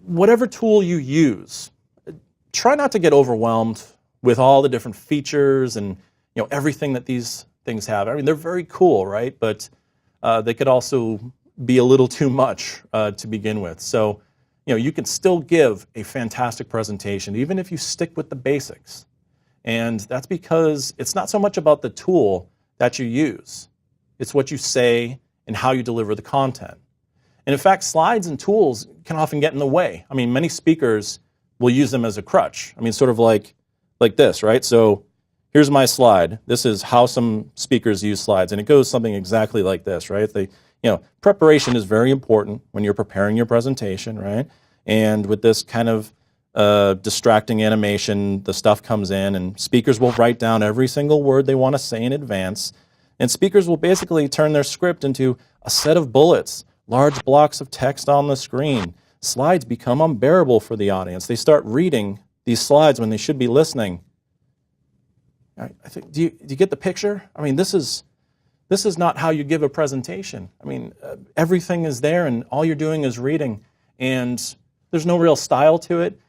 whatever tool you use, try not to get overwhelmed with all the different features and everything that these things have. I mean, they're very cool, right? But they could also be a little too much to begin with. So, you can still give a fantastic presentation, even if you stick with the basics. And that's because it's not so much about the tool that you use. It's what you say and how you deliver the content. And in fact, slides and tools can often get in the way. I mean, many speakers will use them as a crutch. I mean, sort of like this, right? So here's my slide. This is how some speakers use slides, and it goes something exactly like this, right? Preparation is very important when you're preparing your presentation, right? And with this kind of distracting animation, the stuff comes in, and speakers will write down every single word they want to say in advance. And speakers will basically turn their script into a set of bullets, large blocks of text on the screen. Slides become unbearable for the audience. They start reading these slides when they should be listening. I think, do you get the picture? I mean, this is not how you give a presentation. I mean, everything is there, and all you're doing is reading, and there's no real style to it.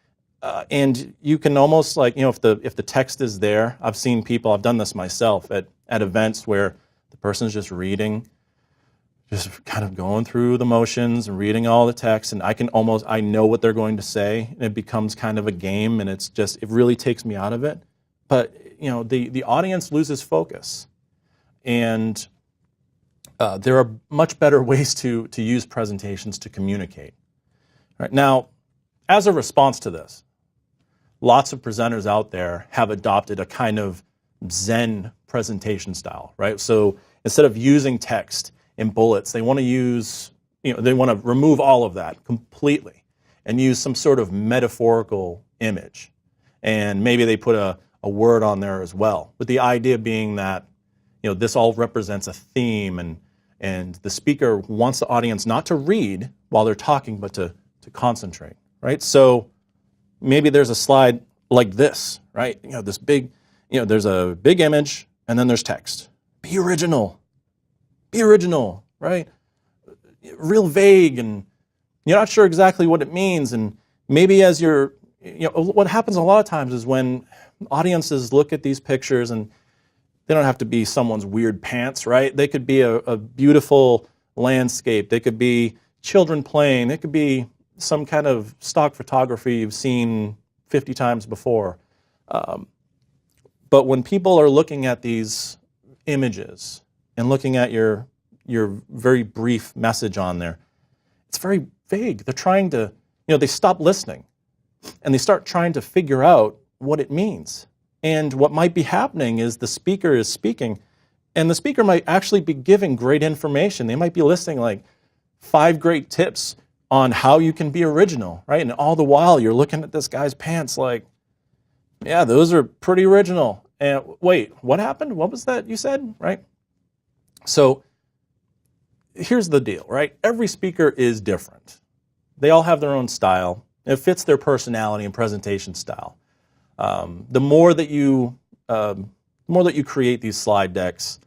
And you can almost if the text is there, I've seen people, I've done this myself at events where the person's just reading, just kind of going through the motions and reading all the text, and I know what they're going to say, and it becomes kind of a game, and it really takes me out of it. But the audience loses focus, and there are much better ways to use presentations to communicate. Right now, as a response to this, lots of presenters out there have adopted a kind of Zen presentation style, right? So instead of using text and bullets, they want to remove all of that completely and use some sort of metaphorical image. And maybe they put a word on there as well, with the idea being that this all represents a theme, and the speaker wants the audience not to read while they're talking, but to concentrate, right? So maybe there's a slide like this, right? This big, there's a big image, and then there's text. Be original, right? Real vague, and you're not sure exactly what it means. And maybe as what happens a lot of times is when audiences look at these pictures, and they don't have to be someone's weird pants, right? They could be a beautiful landscape. They could be children playing. They could be some kind of stock photography you've seen 50 times before. But when people are looking at these images and looking at your very brief message on there, it's very vague. They're trying to, they stop listening, and they start trying to figure out what it means. And what might be happening is the speaker is speaking, and the speaker might actually be giving great information. They might be listing like 5 great tips on how you can be original, right? And all the while you're looking at this guy's pants like, yeah, those are pretty original. And wait, what happened? What was that you said, right? So here's the deal, right? Every speaker is different. They all have their own style. It fits their personality and presentation style. The more that you create these slide decks,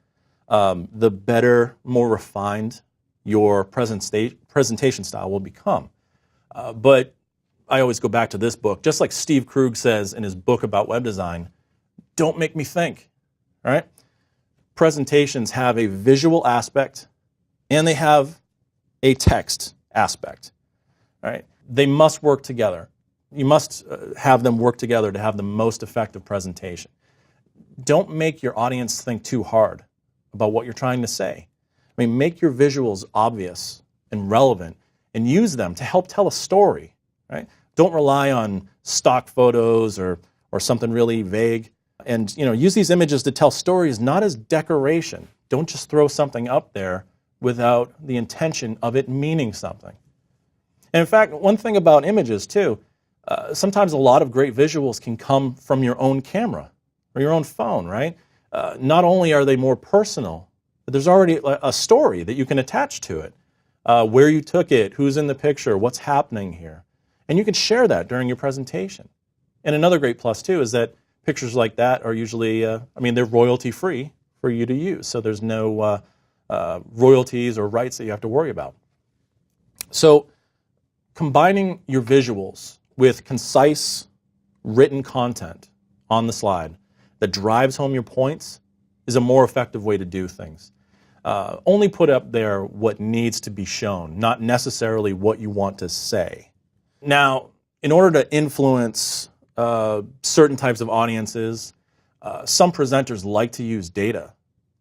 the better, more refined your presentation style will become. But I always go back to this book, just like Steve Krug says in his book about web design, don't make me think, all right? Presentations have a visual aspect and they have a text aspect, all right? They must work together. You must have them work together to have the most effective presentation. Don't make your audience think too hard about what you're trying to say. I mean, make your visuals obvious and relevant and use them to help tell a story, right? Don't rely on stock photos or something really vague. And use these images to tell stories, not as decoration. Don't just throw something up there without the intention of it meaning something. And in fact, one thing about images too, sometimes a lot of great visuals can come from your own camera or your own phone, right? Not only are they more personal, but there's already a story that you can attach to it. Where you took it, who's in the picture, what's happening here. And you can share that during your presentation. And another great plus too is that pictures like that are usually, they're royalty free for you to use. So there's no royalties or rights that you have to worry about. So combining your visuals with concise written content on the slide that drives home your points is a more effective way to do things. Only put up there what needs to be shown, not necessarily what you want to say. Now, in order to influence certain types of audiences, some presenters like to use data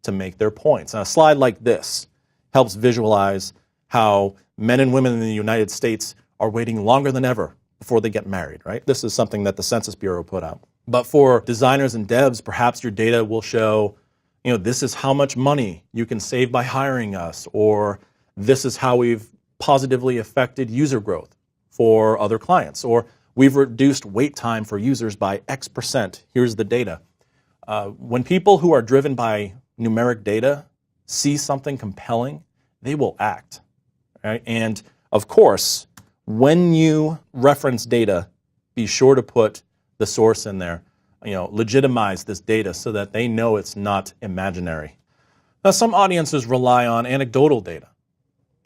to make their points. Now, a slide like this helps visualize how men and women in the United States are waiting longer than ever before they get married, right? This is something that the Census Bureau put out. But for designers and devs, perhaps your data will show, this is how much money you can save by hiring us, or this is how we've positively affected user growth for other clients, or we've reduced wait time for users by X%. Here's the data. When people who are driven by numeric data see something compelling, they will act, right? And of course, when you reference data, be sure to put the source in there. Legitimize this data so that they know it's not imaginary. Now, some audiences rely on anecdotal data.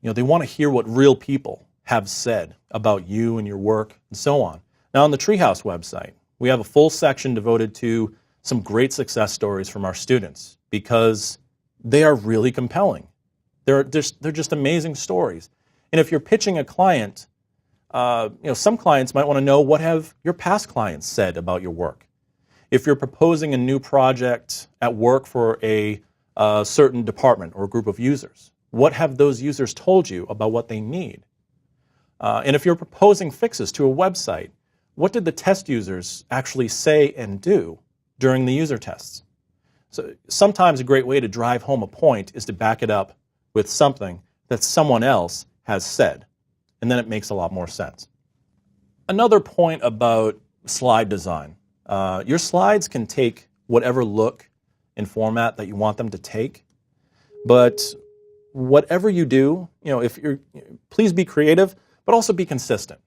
They want to hear what real people have said about you and your work and so on. Now, on the Treehouse website, we have a full section devoted to some great success stories from our students because they are really compelling. They're just amazing stories. And if you're pitching a client, some clients might want to know what have your past clients said about your work. If you're proposing a new project at work for a certain department or group of users, what have those users told you about what they need? And if you're proposing fixes to a website, what did the test users actually say and do during the user tests? So sometimes a great way to drive home a point is to back it up with something that someone else has said, and then it makes a lot more sense. Another point about slide design. Your slides can take whatever look and format that you want them to take, but whatever you do, please be creative, but also be consistent.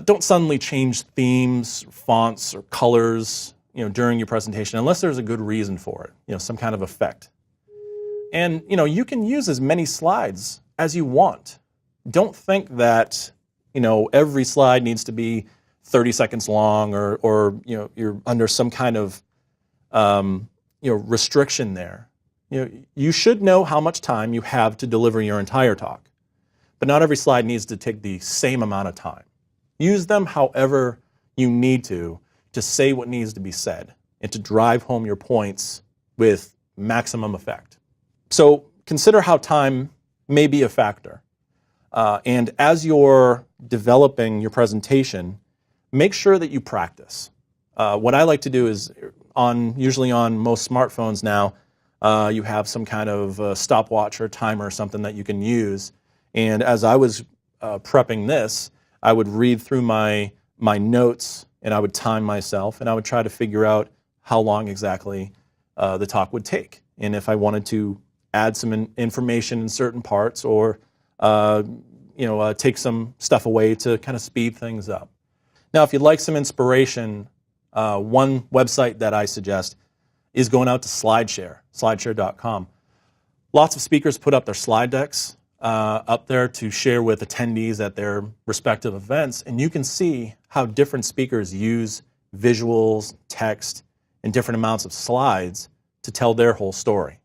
Don't suddenly change themes, fonts, or colors, during your presentation unless there's a good reason for it, some kind of effect. And, you can use as many slides as you want. Don't think that, every slide needs to be 30 seconds long or you're under some kind of, restriction there. You should know how much time you have to deliver your entire talk, but not every slide needs to take the same amount of time. Use them however you need to say what needs to be said and to drive home your points with maximum effect. So consider how time may be a factor. And as you're developing your presentation, make sure that you practice. What I like to do is, usually on most smartphones now, you have some kind of stopwatch or timer or something that you can use. And as I was prepping this, I would read through my notes and I would time myself and I would try to figure out how long exactly the talk would take. And if I wanted to add some information in certain parts or take some stuff away to kind of speed things up. Now, if you'd like some inspiration, one website that I suggest is going out to SlideShare, slideshare.com. Lots of speakers put up their slide decks up there to share with attendees at their respective events, and you can see how different speakers use visuals, text, and different amounts of slides to tell their whole story.